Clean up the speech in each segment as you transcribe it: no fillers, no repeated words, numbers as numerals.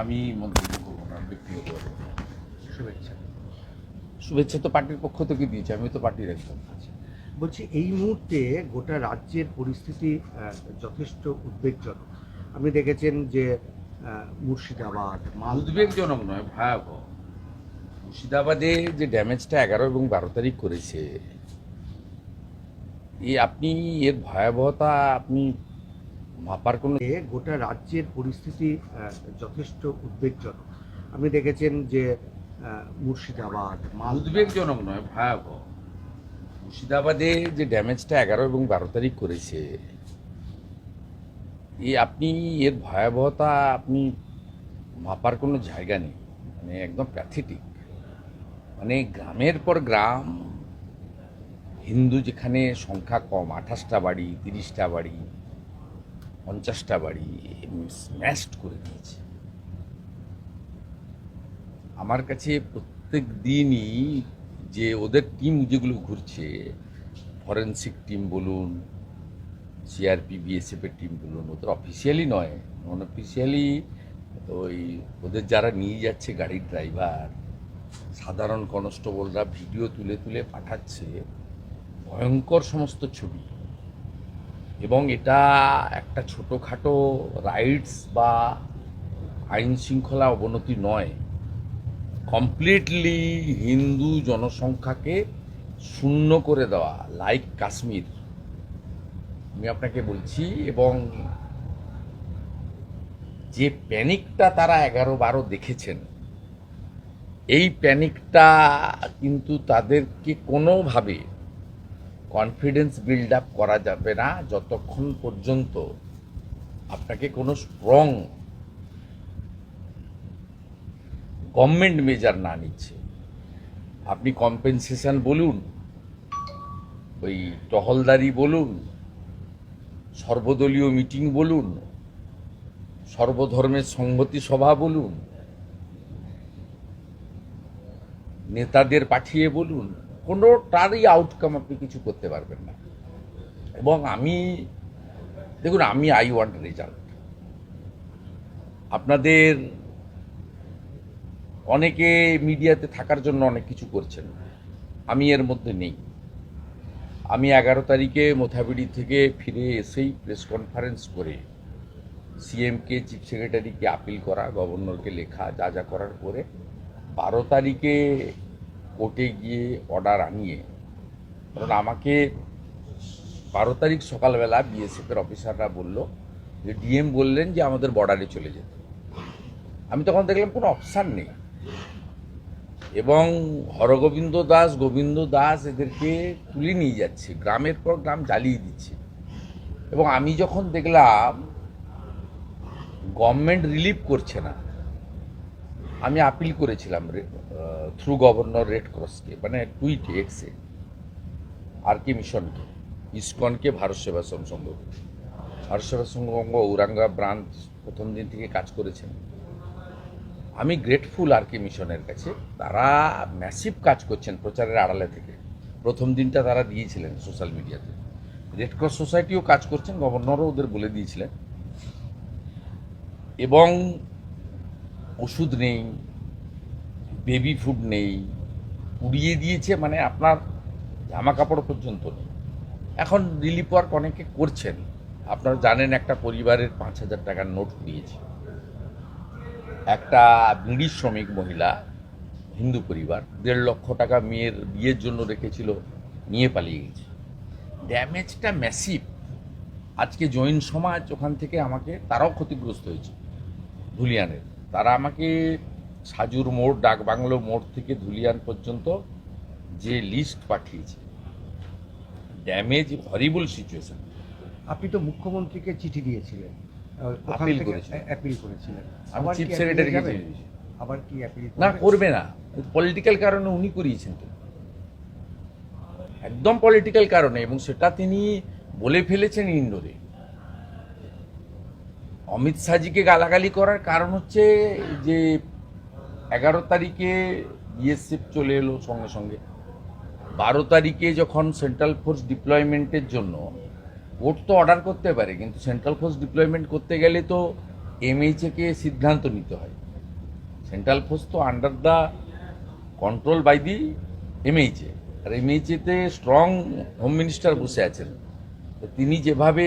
আমি মন্তব্য করবো না ব্যক্তিগতভাবে। শুভেচ্ছা। শুভেচ্ছা তো পার্টির পক্ষ থেকে দিয়েছে, আমি তো পার্টির একজন। বলছি, এই মুহূর্তে গোটা রাজ্যের পরিস্থিতি যথেষ্ট উদ্বেগজনক। আপনি দেখেছেন যে মুর্শিদাবাদ, মালদা। উদ্বেগজনক নয়, ভয়াবহ। মুর্শিদাবাদে যে ড্যামেজটা 11 এবং 12 তারিখ করেছে, আপনি এর ভয়াবহতা আপনি মাপার কোনো গোটা রাজ্যের পরিস্থিতি যথেষ্ট উদ্বেগজনক। আপনি দেখেছেন যে মুর্শিদাবাদ, মালদা। উদ্বেগজনক নয়, ভয়াবহ। মুর্শিদাবাদে যে ড্যামেজটা 11 এবং 12 তারিখ করেছে, আপনি এর ভয়াবহতা আপনি মাপার কোনো জায়গা নেই। মানে একদম প্যাথেটিক। মানে গ্রামের পর গ্রাম, হিন্দু যেখানে সংখ্যা কম, 28টা বাড়ি, 30টা বাড়ি, 50টা বাড়ি স্ম্যাশড করে দিয়েছে। আমার কাছে প্রত্যেক দিনই যে ওদের টিম যেগুলো ঘুরছে, ফরেন্সিক টিম বলুন, সিআরপি বিএসএফের টিম বলুন, ওদের অফিসিয়ালি নয়, নন অফিসিয়ালি ওই ওদের যারা নিয়ে যাচ্ছে গাড়ির ড্রাইভার, সাধারণ কনস্টেবলরা ভিডিও তুলে তুলে পাঠাচ্ছে, ভয়ঙ্কর সমস্ত ছবি। এবং এটা একটা ছোটোখাটো রাইটস বা আইন শৃঙ্খলা অবনতি নয়, কমপ্লিটলি হিন্দু জনসংখ্যাকে শূন্য করে দেওয়া, লাইক কাশ্মীর। আমি আপনাকে বলছি, এবং যে প্যানিকটা তারা 11-12 দেখেছেন, এই প্যানিকটা কিন্তু তাদেরকে কোনোভাবে কনফিডেন্স বিল্ড আপ করা যাবে না যতক্ষণ পর্যন্ত আপনাকে কোনো স্ট্রং গভর্নমেন্ট মেজার না নিচ্ছে। আপনি কম্পেনসেশন বলুন, ওই টহলদারি বলুন, সর্বদলীয় মিটিং বলুন, সর্বধর্মের সংহতি সভা বলুন, নেতাদের পাঠিয়ে বলুন, কোনোটারই আউটকাম আপনি কিছু করতে পারবেন না। এবং দেখুন, আই ওয়ান্ট রেজাল্ট। আপনাদের অনেকে মিডিয়াতে থাকার জন্য অনেক কিছু করছেন, আমি এর মধ্যে নেই। আমি 11 তারিখে মোথাবিড়ি থেকে ফিরে এসেই প্রেস কনফারেন্স করে সিএমকে, চিফ সেক্রেটারিকে আপিল করা, গভর্নরকে লেখা, যা যা করার করে 12 তারিখে কোর্টে গিয়ে অর্ডার আনিয়ে, কারণ আমাকে 12 তারিখ সকালবেলা বিএসএফের অফিসাররা বলল যে ডিএম বললেন যে আমাদের বর্ডারে চলে যেতে। আমি তখন দেখলাম কোনো অপশান নেই, এবং হরগোবিন্দ দাস, গোবিন্দ দাস এদেরকে তুলে নিয়ে যাচ্ছে, গ্রামের পর গ্রাম জ্বালিয়ে দিচ্ছে। এবং আমি যখন দেখলাম গভর্নমেন্ট রিলিফ করছে না, আমি আপিল করেছিলাম থ্রু গভর্নর রেড ক্রসকে, মানে টুইটে, এক্সে, আর কে মিশনকে, ইসকনকে, ভারত সেবাশ্রম সংঘকে। ভারত সেবাশ্রম সংঘ ঔরাঙ্গা ব্রাঞ্চ প্রথম দিন থেকে কাজ করেছেন। আমি গ্রেটফুল আর কে মিশনের কাছে, তারা ম্যাসিভ কাজ করছেন প্রচারের আড়ালে থেকে। প্রথম দিনটা তারা দিয়েছিলেন সোশ্যাল মিডিয়াতে। রেড ক্রস সোসাইটিও কাজ করছেন, গভর্নরও ওদের বলে দিয়েছিলেন। এবং ওষুধ নেই, বেবি ফুড নেই, উড়িয়ে দিয়েছে, মানে আপনার জামা কাপড় পর্যন্ত নেই। এখন রিলিফ ওয়ার্ক অনেকে করছেন। আপনারা জানেন, একটা পরিবারের 5,000 টাকার নোট দিয়েছে। একটা বিড়ি শ্রমিক মহিলা, হিন্দু পরিবার, 1.5 লক্ষ টাকা মেয়ের বিয়ের জন্য রেখেছিল, নিয়ে পালিয়ে গেছে। ড্যামেজটা ম্যাসিভ। আজকে জৈন সমাজ ওখান থেকে আমাকে, তারাও ক্ষতিগ্রস্ত হয়েছে ধুলিয়ানের, তারা আমাকে সাজুর মোড়, ডাকবাংলো মোড় থেকে ধুলিয়ান পর্যন্ত যে লিস্ট পাঠিয়েছে, ড্যামেজ, হরিবল সিচুয়েশন। আপনি তো মুখ্যমন্ত্রীকে চিঠি দিয়েছিলেন, আপিল করেছিলেন। অ্যাপিল করেছিলেন। আমি আবার চিফ কি সেক্রেটারিকে appeal যাবে? দিয়েছি। আবার কি অ্যাপিল না, করবে না, পলিটিক্যাল কারণে উনি করিয়েছেন তো, একদম পলিটিক্যাল কারণে। এবং সেটা তিনি বলে ফেলেছেন ইন্ডোরে। অমিত শাহজিকে গালাগালি করার কারণ হচ্ছে যে 11 তারিখে বিএসএফ চলে এলো সঙ্গে সঙ্গে, 12 তারিখে যখন সেন্ট্রাল ফোর্স ডিপ্লয়মেন্টের জন্য, কোর্ট তো অর্ডার করতে পারে, কিন্তু সেন্ট্রাল ফোর্স ডিপ্লয়মেন্ট করতে গেলে তো এমএইচএকে সিদ্ধান্ত নিতে হয়। সেন্ট্রাল ফোর্স তো under the control by the MHA, আর এমএইচএতে স্ট্রং হোম মিনিস্টার বসে আছেন। তো তিনি যেভাবে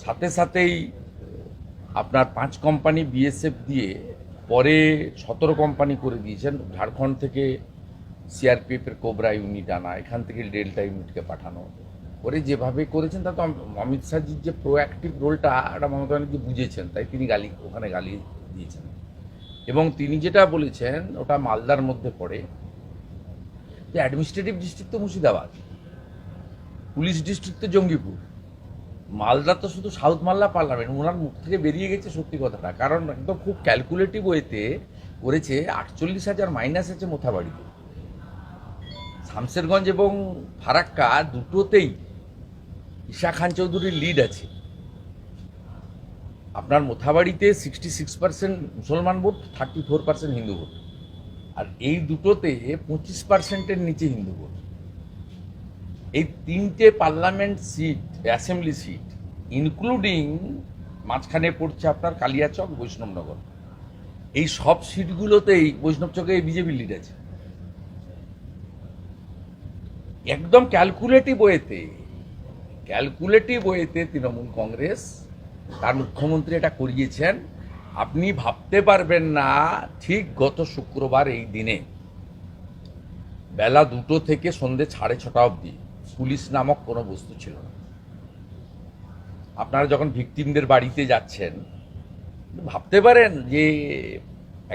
সাথে সাথেই আপনার 5 কোম্পানি বিএসএফ দিয়ে পরে 17 কোম্পানি করে দিয়েছেন, ঝাড়খণ্ড থেকে সিআরপিএফের কোবরা ইউনিট আনা, এখান থেকে ডেল্টা ইউনিটকে পাঠানো করে যেভাবে করেছেন, তা তো অমিত শাহজির যে প্রোঅ্যাক্টিভ রোলটা এটা মমতা ব্যানার্জি বুঝেছেন, তাই তিনি ওখানে গালি দিয়েছেন। এবং তিনি যেটা বলেছেন ওটা মালদার মধ্যে পড়ে, যে অ্যাডমিনিস্ট্রেটিভ ডিস্ট্রিক্ট তো মুর্শিদাবাদ, পুলিশ ডিস্ট্রিক্ট তো জঙ্গিপুর, মালদা তো শুধু সাউথ মালদা পার্লামেন্ট। ওনার মুখ থেকে বেরিয়ে গেছে সত্যি কথাটা, কারণ একদম খুব ক্যালকুলেটিভ ওয়েতে করেছে। 48,000 মাইনাস আছে মোথাবাড়িতে, শামসেরগঞ্জ এবং ফারাক্কা দুটোতেই ঈশা খান চৌধুরীর লিড আছে। আপনার মোথাবাড়িতে 66% মুসলমান ভোট, 34% হিন্দু ভোট, আর এই দুটোতে 25%-এর নিচে হিন্দু ভোট। এই 3টে parliament seat, assembly seat, including মাঝখানে পড়ছে আপনার কালিয়াচক, বৈষ্ণবনগর, এই সব সিটগুলোতেই বৈষ্ণবচকে বিজেপি লিড আছে। একদম ক্যালকুলেটিভ ওয়েতে তৃণমূল কংগ্রেস তার মুখ্যমন্ত্রী এটা করিয়েছেন। আপনি ভাবতে পারবেন না, ঠিক গত শুক্রবার এই দিনে বেলা 2টো থেকে সন্ধ্যে 6:30 অবধি পুলিশ নামক কোনো বস্তু ছিল না। আপনারা যখন ভিকটিমদের বাড়িতে যাচ্ছেন, ভাবতে পারেন যে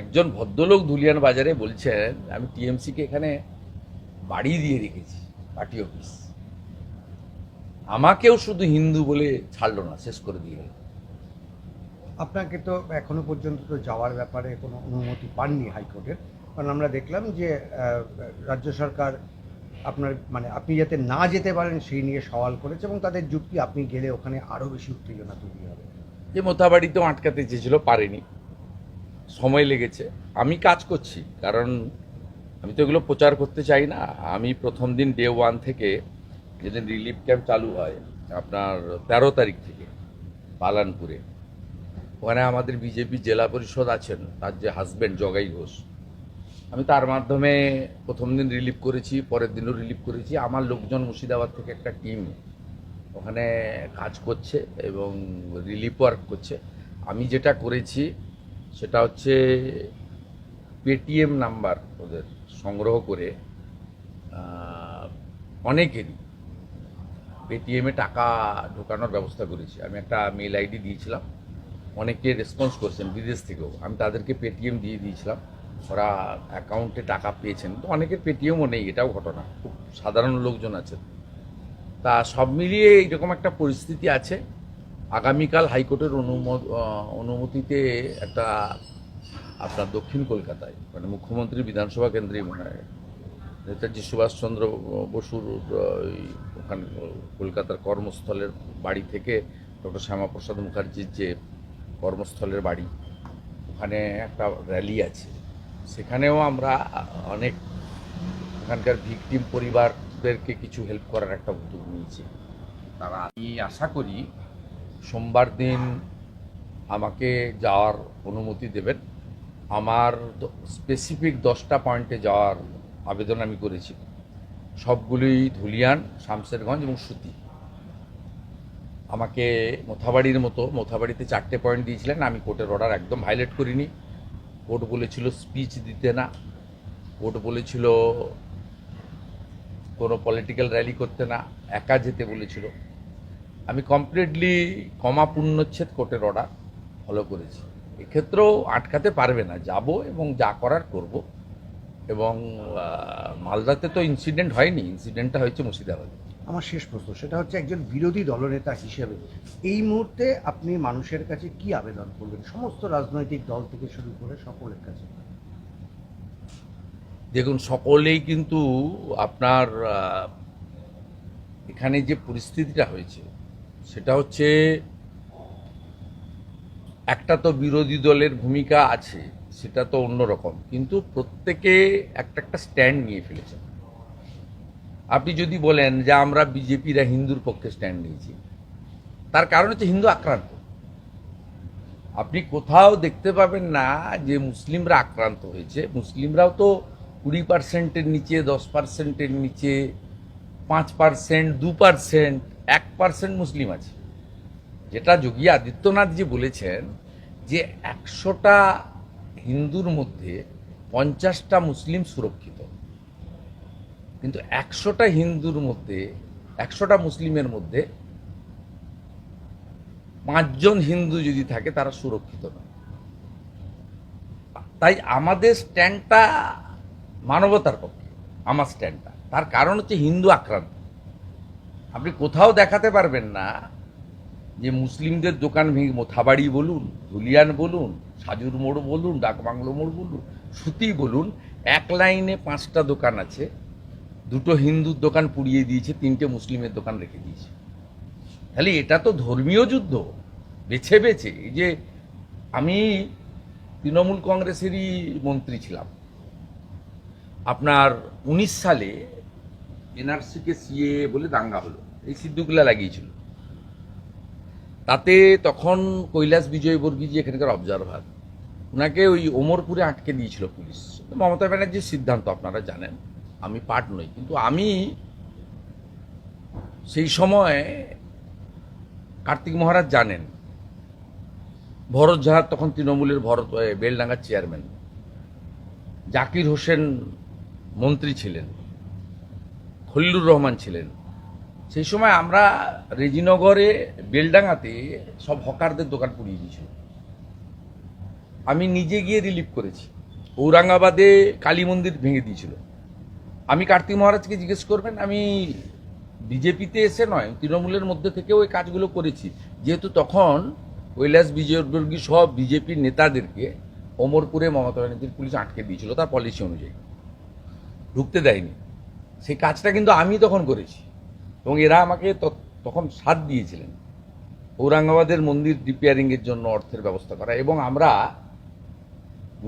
একজন ভদ্রলোক ধুলিয়ান বাজারে বলছেন আমি টিএমসিকে এখানে বাড়ি দিয়ে রেখেছি, পার্টি অফিস, আমাকেও শুধু হিন্দু বলে ছাড়লো না, শেষ করে দিয়ে গেল। আপনাকে তো এখনো পর্যন্ত তো যাওয়ার ব্যাপারে কোনো অনুমতি পাননি হাইকোর্টের, কারণ আমরা দেখলাম যে রাজ্য সরকার আপনার মানে আপনি যাতে না যেতে পারেন সেই নিয়ে সওয়াল করেছে, এবং তাদের যুক্তি আপনি গেলে ওখানে আরও বেশি উত্তেজনা তৈরি হবে। যে মোথাবাড়িতেও আটকাতে চেয়েছিল, পারেনি, সময় লেগেছে। আমি কাজ করছি, কারণ আমি তো এগুলো প্রচার করতে চাই না। আমি প্রথম দিন ডে 1 থেকে, যেদিন রিলিফ ক্যাম্প চালু হয় আপনার 13 তারিখ থেকে পালানপুরে, ওখানে আমাদের বিজেপি জেলা পরিষদ আছেন, তার যে হাজব্যান্ড জগাই ঘোষ, আমি তার মাধ্যমে প্রথম দিন রিলিফ করেছি, পরের দিনও রিলিফ করেছি। আমার লোকজন মুর্শিদাবাদ থেকে একটা টিম ওখানে কাজ করছে এবং রিলিফ ওয়ার্ক করছে। আমি যেটা করেছি সেটা হচ্ছে পেটিএম নাম্বার ওদের সংগ্রহ করে অনেকেরই পেটিএমে টাকা ঢোকানোর ব্যবস্থা করেছি। আমি একটা মেল আইডি দিয়েছিলাম, অনেকে রেসপন্স করছেন বিদেশ থেকেও, আমি তাদেরকে পেটিএম দিয়ে দিয়েছিলাম, ওরা অ্যাকাউন্টে টাকা পেয়েছেন। তো অনেকের পেটিএমও নেই, এটাও ঘটনা, খুব সাধারণ লোকজন আছেন। তা সব মিলিয়ে এইরকম একটা পরিস্থিতি আছে। আগামীকাল হাইকোর্টের অনুমতিতে একটা আপনার দক্ষিণ কলকাতায়, মানে মুখ্যমন্ত্রী বিধানসভা কেন্দ্রেই মনে হয়, নেতাজি সুভাষচন্দ্র বসুর ওখানে কলকাতার কর্মস্থলের বাড়ি থেকে ডক্টর শ্যামাপ্রসাদ মুখার্জির যে কর্মস্থলের বাড়ি, ওখানে একটা র্যালি আছে। সেখানেও আমরা অনেক ওখানকার ভিকটিম পরিবারদেরকে কিছু হেল্প করার একটা উদ্যোগ নিয়েছি। তারা, আমি আশা করি সোমবার দিন আমাকে যাওয়ার অনুমতি দেবেন। আমার স্পেসিফিক 10টা পয়েন্টে যাওয়ার আবেদন আমি করেছি, সবগুলোই ধুলিয়ান, শামসেরগঞ্জ এবং সুতি। আমাকে মোথাবাড়িতে 4টে পয়েন্ট দিয়েছিলেন, আমি কোর্টের অর্ডার একদম ভায়োলেট করিনি। কোর্ট বলেছিল স্পিচ দিতে না, কোর্ট বলেছিল কোনো পলিটিক্যাল র্যালি করতে না, একা যেতে বলেছিল। আমি কমপ্লিটলি কমা পূর্ণচ্ছেদ কোর্টের অর্ডার ফলো করেছি। এক্ষেত্রেও আটকাতে পারবে না, যাব এবং যা করার করব। এবং মালদাতে তো ইনসিডেন্ট হয়নি, ইনসিডেন্টটা হয়েছে মুর্শিদাবাদে। আমার শেষ প্রশ্ন সেটা হচ্ছে, একজন বিরোধী দলনেতা হিসেবে এই মুহূর্তে আপনি মানুষের কাছে কি আবেদন করবেন, সমস্ত রাজনৈতিক দল থেকে শুরু করে সকলের কাছে? দেখুন, সকলেই কিন্তু আপনার এখানে যে পরিস্থিতিটা হয়েছে সেটা হচ্ছে, একটা তো বিরোধী দলের ভূমিকা আছে, সেটা তো অন্যরকম, কিন্তু প্রত্যেকে একটা স্ট্যান্ড নিয়ে ফেলেছেন। আপনি যদি বলেন যে আমরা বিজেপিরা হিন্দুর পক্ষে স্ট্যান্ড নিয়েছি, তার কারণ হচ্ছে হিন্দু আক্রান্ত। আপনি কোথাও দেখতে পাবেন না যে মুসলিমরা আক্রান্ত হয়েছে। মুসলিমরাও তো 20%-এর নিচে, 10%-এর নিচে, 5%, 2%, 1% মুসলিম আছে। যেটা যোগী আদিত্যনাথজি বলেছেন যে 100টা হিন্দুর মধ্যে 50টা মুসলিম সুরক্ষিত, কিন্তু 100টা হিন্দুর মধ্যে, 100টা মুসলিমের মধ্যে 5 জন হিন্দু যদি থাকে তারা সুরক্ষিত নয়। তাই আমাদের স্ট্যান্ডটা মানবতার পক্ষে, আমার স্ট্যান্ডটা। তার কারণ হচ্ছে হিন্দু আক্রান্ত। আপনি কোথাও দেখাতে পারবেন না যে মুসলিমদের দোকান ভেঙে, মোথাবাড়ি বলুন, ধুলিয়ান বলুন, সাজুর মোড় বলুন, ডাকবাংলো মোড় বলুন, সুতি বলুন, এক লাইনে 5টা দোকান আছে, 2টো হিন্দুর দোকান পুড়িয়ে দিয়েছে, 3টে মুসলিমের দোকান রেখে দিয়েছে। তাহলে এটা তো ধর্মীয় যুদ্ধ বেছে বেছে। এই যে আমি তৃণমূল কংগ্রেসেরই মন্ত্রী ছিলাম, আপনার 19 সালে এনআরসিকে সিএ বলে দাঙ্গা হলো, এই সিদ্ধুগুলা লাগিয়েছিল। তাতে তখন কৈলাস বিজয়বর্গীজি এখানকার অবজারভার, ওনাকে ওই ওমরপুরে আটকে দিয়েছিল পুলিশ। মমতা ব্যানার্জির সিদ্ধান্ত আপনারা জানেন, আমি পার্ট নই। কিন্তু আমি সেই সময়, কার্তিক মহারাজ জানেন, ভরত ঝাড় তখন তৃণমূলের বেলডাঙ্গার চেয়ারম্যান, জাকির হোসেন মন্ত্রী ছিলেন, খলিলুর রহমান ছিলেন। সেই সময় আমরা রেজিনগরে, বেলডাঙ্গাতে সব হকারদের দোকান পুড়িয়ে দিয়েছিল। আমি নিজে গিয়ে রিলিফ করেছি। ঔরঙ্গাবাদে কালী মন্দির ভেঙে দিয়েছিল। আমি কার্তিক মহারাজকে জিজ্ঞেস করবেন, আমি বিজেপিতে এসে নয়, তৃণমূলের মধ্যে থেকেও ওই কাজগুলো করেছি। যেহেতু তখন কৈলাস বিজয়বর্গী সব বিজেপির নেতাদেরকে ওমরপুরে মমতা ব্যানার্জির পুলিশ আটকে দিয়েছিল তার পলিসি অনুযায়ী, ঢুকতে দেয়নি। সেই কাজটা কিন্তু আমি তখন করেছি, এবং এরা আমাকে তখন সাথ দিয়েছিলেন ঔরঙ্গাবাদের মন্দির রিপেয়ারিংয়ের জন্য অর্থের ব্যবস্থা করা। এবং আমরা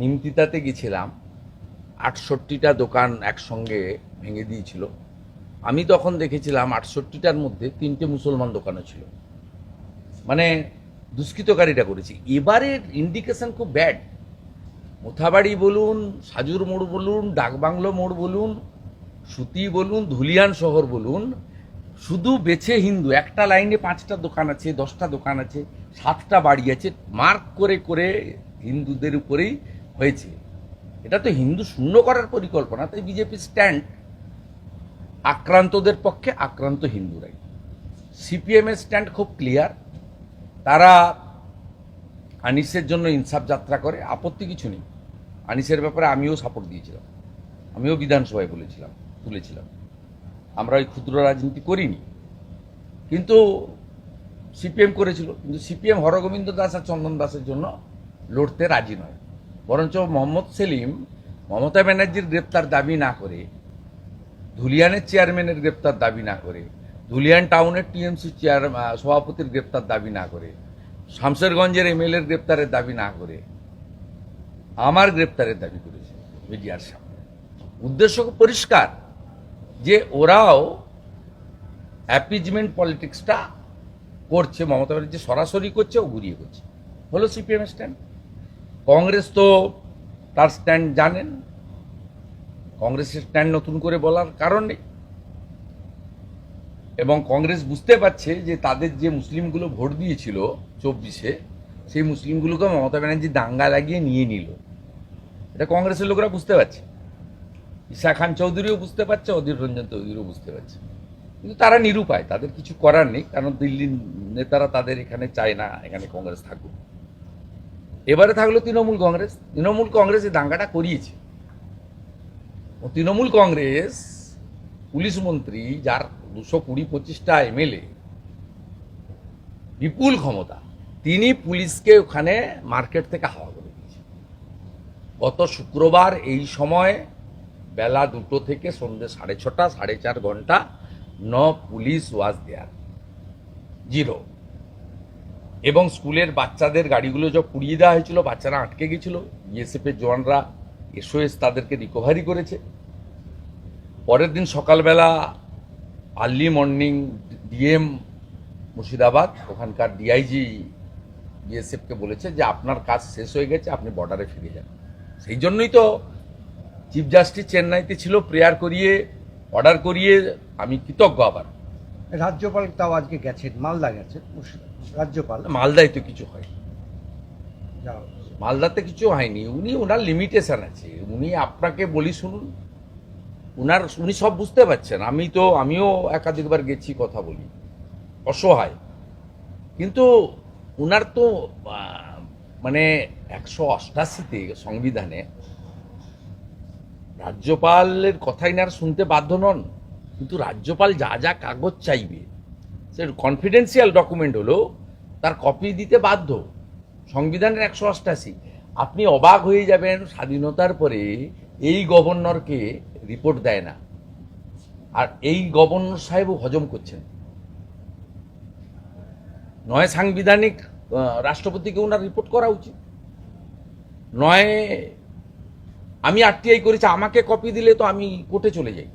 নিমতিতাতে গেছিলাম, 68টা দোকান একসঙ্গে ভেঙে দিয়েছিল। আমি তখন দেখেছিলাম 68টার মধ্যে 3টে মুসলমান দোকানও ছিল। মানে দুষ্কৃতকারীরা করেছে। এবারের ইন্ডিকেশন খুব ব্যাড। মোথাবাড়ি বলুন, সাজুর মোড় বলুন, ডাকবাংলো মোড় বলুন, সুতি বলুন, ধুলিয়ান শহর বলুন, শুধু বেছে হিন্দু। একটা লাইনে 5টা দোকান আছে, 10টা দোকান আছে, 7টা বাড়ি আছে, মার্ক করে করে হিন্দুদের উপরেই হয়েছে। এটা তো হিন্দু শূন্য করার পরিকল্পনা। তাই বিজেপি স্ট্যান্ড আক্রান্তদের পক্ষে, আক্রান্ত হিন্দুরাই। সিপিএমের স্ট্যান্ড খুব ক্লিয়ার। তারা আনিসের জন্য ইনসাফ যাত্রা করে, আপত্তি কিছু নেই। আনিসের ব্যাপারে আমিও সাপোর্ট দিয়েছিলাম, আমিও বিধানসভায় তুলেছিলাম। আমরা ওই ক্ষুদ্র রাজনীতি করিনি, কিন্তু সিপিএম করেছিল। কিন্তু সিপিএম হরগোবিন্দ দাস আর চন্দন দাসের জন্য লড়তে রাজি নয়। বরঞ্চ মোহাম্মদ সেলিম মমতা ব্যানার্জির গ্রেপ্তার দাবি না করে, ধুলিয়ানের চেয়ারম্যানের গ্রেপ্তার দাবি না করে, ধুলিয়ান টাউনের টিএমসি সভাপতির গ্রেপ্তার দাবি না করে, শামশেরগঞ্জের এমএলএর গ্রেপ্তারের দাবি না করে আমার গ্রেপ্তারের দাবি করেছে মিডিয়ার সামনে। উদ্দেশ্য পরিষ্কার, যে ওরাও অ্যাপিজমেন্ট পলিটিক্সটা করছে। মমতা ব্যানার্জি সরাসরি করছে, ও ঘুরিয়ে করছে। হলো সিপিএম স্ট্যান্ড। কংগ্রেস তো তার স্ট্যান্ড জানেন, কংগ্রেসের স্ট্যান্ড নতুন করে বলার কারণ নেই। এবং কংগ্রেস বুঝতে পারছে যে তাদের যে মুসলিমগুলো ভোট দিয়েছিল 24-এ, সেই মুসলিমগুলোকে মমতা ব্যানার্জি দাঙ্গা লাগিয়ে নিয়ে নিল। এটা কংগ্রেসের লোকরা বুঝতে পারছে, ঈশা খান চৌধুরীও বুঝতে পারছে, অধীর রঞ্জন চৌধুরীও বুঝতে পারছে। কিন্তু তারা নিরুপায়, তাদের কিছু করার নেই, কারণ দিল্লির নেতারা তাদের এখানে চায় না এখানে কংগ্রেস থাকুক। এবারে থাকলো তৃণমূল কংগ্রেস। তৃণমূল কংগ্রেস এই দাঙ্গাটা করিয়েছে। ও তৃণমূল কংগ্রেস পুলিশ মন্ত্রী, যার 220-25টা এমএলএ, বিপুল ক্ষমতা, তিনি পুলিশকে ওখানে মার্কেট থেকে হাওয়া করে দিয়েছে। গত শুক্রবার এই সময় বেলা 2টো থেকে সন্ধ্যে 6:30, 4.5 ঘন্টা no police was there, zero. এবং স্কুলের বাচ্চাদের গাড়িগুলো যা পুড়িয়ে দেওয়া হয়েছিল, বাচ্চারা আটকে গেছিল, বিএসএফের জওয়ানরা এসওএস তাদেরকে রিকভারি করেছে। পরের দিন সকালবেলা আর্লি মর্নিং ডিএম মুর্শিদাবাদ, ওখানকার ডিআইজি বিএসএফকে বলেছে যে আপনার কাজ শেষ হয়ে গেছে, আপনি বর্ডারে ফিরে যান। সেই জন্যই তো চিফ জাস্টিস চেন্নাইতে ছিল, প্রেয়ার করিয়ে অর্ডার করিয়ে, আমি কৃতজ্ঞ। আবার রাজ্যপাল তাও আজকে গেছেন, মালদা গেছেন রাজ্যপাল। মালদায় তো কিছু হয়, যা হচ্ছে। মালদাতে কিছু হয়নি। ওনার লিমিটেশন আছে। উনি আপনাকে বলি শুনুন, উনি সব বুঝতে পারছেন। আমিও একাধিকবার গেছি, কথা বলি, অসহায়। কিন্তু উনার তো মানে 188তে সংবিধানে রাজ্যপালের কথা ইনারা শুনতে বাধ্য নন, কিন্তু রাজ্যপাল যা যা কাগজ চাইবে, সে কনফিডেন্সিয়াল ডকুমেন্ট হলো, তার কপি দিতে বাধ্য। সংবিধানের 188। আপনি অবাক হয়ে যাবেন, স্বাধীনতার পরে এই গভর্নরকে রিপোর্ট দেয় না, আর এই গভর্নর সাহেবও হজম করছেন। নয় সাংবিধানিক রাষ্ট্রপতিকে ওনার রিপোর্ট করা উচিত, নয় আমি আরটিআই করেছি, আমাকে কপি দিলে তো আমি কোর্টে চলে যাই।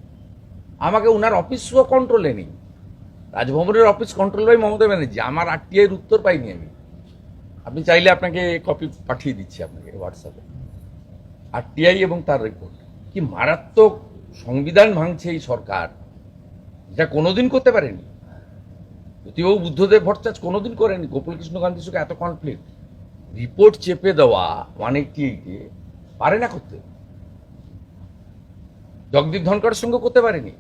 আমাকে ওনার অফিসও কন্ট্রোলে নেই, রাজভবনের office control by Mamata Banerjee. আমার আরটিআইয়ের উত্তর পাইনি আমি। আপনি চাইলে আপনাকে কপি পাঠিয়ে দিচ্ছি আপনাকে হোয়াটসঅ্যাপে, আরটিআই এবং তার রিপোর্ট। কি মারাত্মক সংবিধান ভাঙছে এই সরকার, যেটা কোনোদিন করতে পারেনি। জ্যোতিবাবু বুদ্ধদেব ভট্টাচার্য কোনোদিন করেনি। গোপালকৃষ্ণ গান্ধীর সঙ্গে এত কনফ্লিক্ট, রিপোর্ট চেপে দেওয়া 188-এ পারে না করতে। জগদীপ ধনকরের সঙ্গে করতে পারেনি।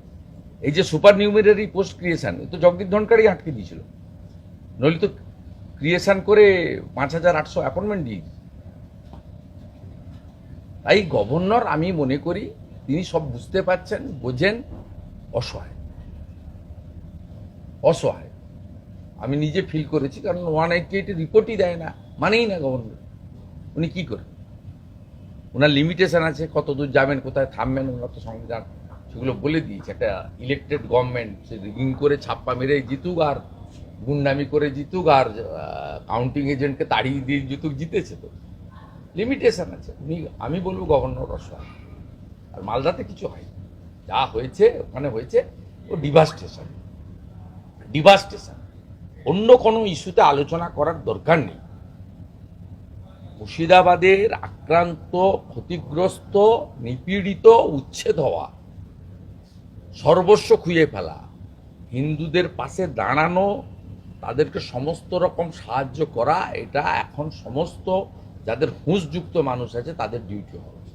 এই যে সুপার নিউমেরারি পোস্ট ক্রিয়েশন, তো জগদীপ ধনকরই আটকে দিয়েছিল, নইলে তো ক্রিয়েশন করে 5800 অ্যাপয়েন্টমেন্ট দিয়ে। তাই গভর্নর, আমি মনে করি তিনি সব বুঝতে পারছেন, বোঝেন, অসহায়। অসহায় আমি নিজে ফিল করেছি, কারণ 188 রিপোর্টই দেয় না, মানেই না গভর্নর। উনি কি করেন? ওনার লিমিটেশন আছে, কত দূর যাবেন, কোথায় থামবেন, ওনার তো সংবিধান সেগুলো বলে দিয়েছে। একটা ইলেকটেড গভর্নমেন্ট সে রিগিং করে ছাপ্পা মেরে জিতুক, আর গুন্ডামি করে জিতুক, আর কাউন্টিং এজেন্টকে তাড়িয়ে দিয়ে জিতুক, জিতেছে তো। লিমিটেশন আছে। আমি বলবো গভর্নর অসহায়। আর মালদাতে কিছু হয়, যা হয়েছে ওখানে হয়েছে, ও ডিভাস্টেশন। অন্য কোনো ইস্যুতে আলোচনা করার দরকার নেই। মুর্শিদাবাদের আক্রান্ত, ক্ষতিগ্রস্ত, নিপীড়িত, উচ্ছেদ হওয়া, সর্বস্ব খুঁজে ফেলা, হিন্দুদের পাশে দাঁড়ানো, তাদেরকে সমস্ত রকম সাহায্য করা, এটা এখন সমস্ত যাদের হুঁশযুক্ত মানুষ আছে তাদের ডিউটি হবে।